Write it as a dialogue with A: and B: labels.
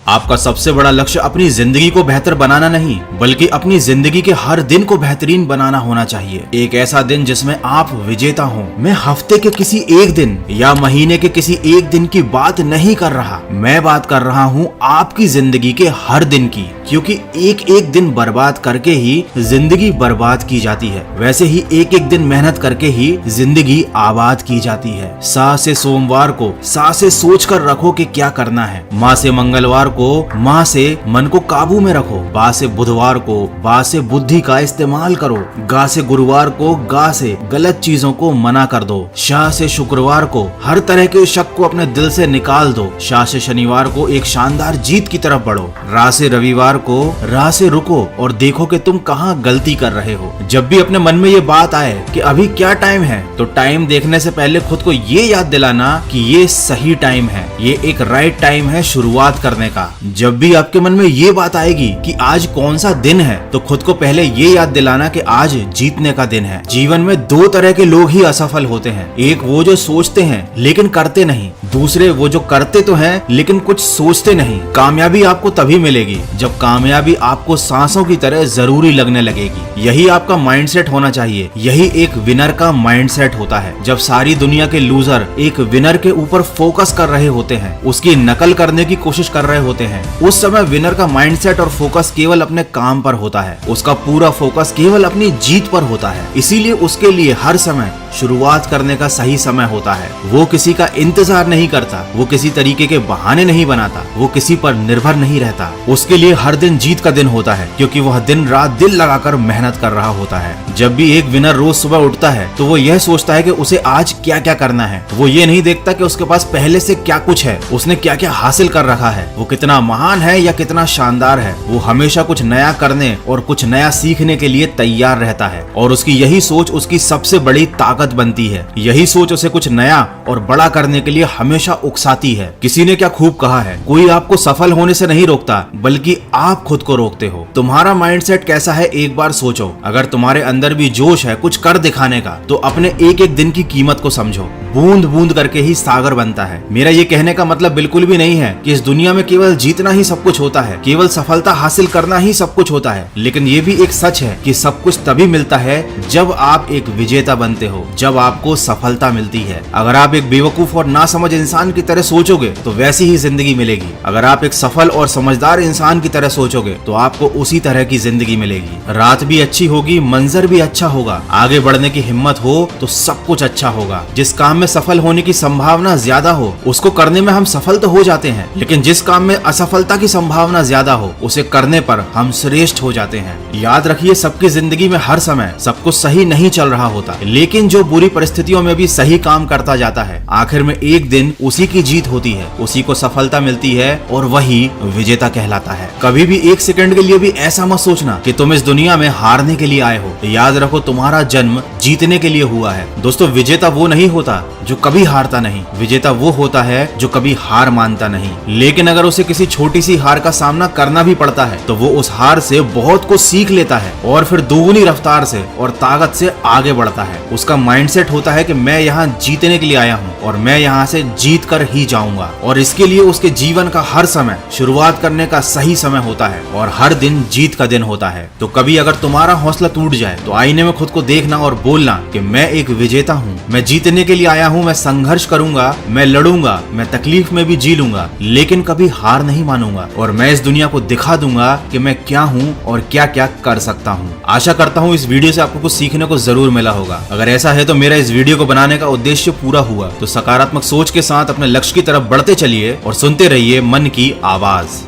A: आपका सबसे बड़ा लक्ष्य अपनी जिंदगी को बेहतर बनाना नहीं, बल्कि अपनी जिंदगी के हर दिन को बेहतरीन बनाना होना चाहिए। एक ऐसा दिन जिसमें आप विजेता हो। मैं हफ्ते के किसी एक दिन या महीने के किसी एक दिन की बात नहीं कर रहा, मैं बात कर रहा हूँ आपकी जिंदगी के हर दिन की, क्योंकि एक एक दिन बर्बाद करके ही जिंदगी बर्बाद की जाती है, वैसे ही एक एक दिन मेहनत करके ही जिंदगी आबाद की जाती है। सा से सोमवार को सा से सोच कर रखो कि क्या करना है। माँ से मंगलवार को माँ से मन को काबू में रखो। बा से बुधवार को बा से बुद्धि का इस्तेमाल करो। गा से गुरुवार को गा से गलत चीजों को मना कर दो। शाह से शुक्रवार को हर तरह के शक को अपने दिल से निकाल दो। शाह से शनिवार को एक शानदार जीत की तरफ बढ़ो। रा से रविवार को राह से रुको और देखो कि तुम कहाँ गलती कर रहे हो। जब भी अपने मन में ये बात आए कि अभी क्या टाइम है, तो टाइम देखने से पहले खुद को ये याद दिलाना कि ये सही टाइम है, ये एक राइट टाइम है शुरुआत करने का। जब भी आपके मन में ये बात आएगी कि आज कौन सा दिन है, तो खुद को पहले ये याद दिलाना कि आज जीतने का दिन है। जीवन में दो तरह के लोग ही असफल होते हैं, एक वो जो सोचते हैं लेकिन करते नहीं, दूसरे वो जो करते तो हैं लेकिन कुछ सोचते नहीं। कामयाबी आपको तभी मिलेगी जब कामयाबी आपको सांसों की तरह जरूरी लगने लगेगी। यही आपका माइंडसेट होना चाहिए, यही एक विनर का माइंडसेट होता है। जब सारी दुनिया के लूजर एक विनर के ऊपर फोकस कर रहे होते हैं, उसकी नकल करने की कोशिश कर रहे होते हैं, उस समय विनर का माइंडसेट और फोकस केवल अपने काम पर होता है, उसका पूरा फोकस केवल अपनी जीत पर होता है। इसीलिए उसके लिए हर समय शुरुआत करने का सही समय होता है। वो किसी का इंतजार नहीं करता, वो किसी तरीके के बहाने नहीं बनाता, वो किसी पर निर्भर नहीं रहता। उसके लिए हर दिन जीत का दिन होता है, क्योंकि वह दिन रात दिल लगाकर मेहनत कर रहा होता है। जब भी एक विनर रोज सुबह उठता है तो वो यह सोचता है कि उसे आज क्या क्या करना है। वो ये नहीं देखता कि उसके पास पहले से क्या कुछ है, उसने क्या क्या हासिल कर रखा है, वो कितना महान है या कितना शानदार है। वो हमेशा कुछ नया करने और कुछ नया सीखने के लिए तैयार रहता है, और उसकी यही सोच उसकी सबसे बड़ी ताकत बनती है। यही सोच उसे कुछ नया और बड़ा करने के लिए हमेशा उकसाती है। किसी ने क्या खूब कहा है, कोई आपको सफल होने से नहीं रोकता, बल्कि आप खुद को रोकते हो। तुम्हारा माइंडसेट कैसा है एक बार सोचो। अगर तुम्हारे अंदर भी जोश है कुछ कर दिखाने का, तो अपने एक एक दिन की कीमत को समझो। बूंद बूंद करके ही सागर बनता है। मेरा ये कहने का मतलब बिल्कुल भी नहीं है कि इस दुनिया में केवल जीतना ही सब कुछ होता है, केवल सफलता हासिल करना ही सब कुछ होता है। लेकिन ये भी एक सच है कि सब कुछ तभी मिलता है जब आप एक विजेता बनते हो, जब आपको सफलता मिलती है। अगर आप एक बेवकूफ और नासमझ इंसान की तरह सोचोगे तो वैसी ही जिंदगी मिलेगी। अगर आप एक सफल और समझदार इंसान की तरह सोचोगे तो आपको उसी तरह की जिंदगी मिलेगी। रात भी अच्छी होगी, मंजर भी अच्छा होगा, आगे बढ़ने की हिम्मत हो तो सब कुछ अच्छा होगा। जिस काम में सफल होने की संभावना ज्यादा हो उसको करने में हम सफल तो हो जाते हैं, लेकिन जिस काम में असफलता की संभावना ज्यादा हो उसे करने पर हम श्रेष्ठ हो जाते हैं। याद रखिए, सबकी जिंदगी में हर समय सब कुछ सही नहीं चल रहा होता, लेकिन जो बुरी परिस्थितियों में भी सही काम करता जाता है, आखिर में एक दिन उसी की जीत होती है, उसी को सफलता मिलती है और वही विजेता कहलाता है। कभी भी एक सेकंड के लिए भी ऐसा मत सोचना कि तुम इस दुनिया में हारने के लिए आए हो। याद रखो, तुम्हारा जन्म जीतने के लिए हुआ है। दोस्तों, विजेता वो नहीं होता जो कभी हारता नहीं, विजेता वो होता है जो कभी हार मानता नहीं। लेकिन अगर उसे किसी छोटी सी हार का सामना करना भी पड़ता है तो वो उस हार से बहुत कुछ सीख लेता है और फिर दोगुनी रफ्तार से और ताकत से आगे बढ़ता है। उसका माइंडसेट होता है कि मैं यहाँ जीतने के लिए आया हूँ और मैं यहाँ से जीत कर ही जाऊंगा, और इसके लिए उसके जीवन का हर समय शुरुआत करने का सही समय होता है और हर दिन जीत का दिन होता है। तो कभी अगर तुम्हारा हौसला टूट जाए तो आईने में खुद को देखना और बोलना कि मैं एक विजेता हूँ, मैं जीतने के लिए आया हूँ, मैं संघर्ष करूंगा, मैं लड़ूंगा, मैं तकलीफ में भी जी लूंगा, लेकिन कभी हार नहीं मानूंगा, और मैं इस दुनिया को दिखा दूंगा कि मैं क्या हूँ और क्या क्या कर सकता हूँ। आशा करता हूँ इस वीडियो से आपको कुछ सीखने को जरूर मिला होगा। अगर ऐसा है तो मेरा इस वीडियो को बनाने का उद्देश्य पूरा हुआ। तो सकारात्मक सोच के साथ अपने लक्ष्य की तरफ बढ़ते चलिए और सुनते रहिए मन की आवाज।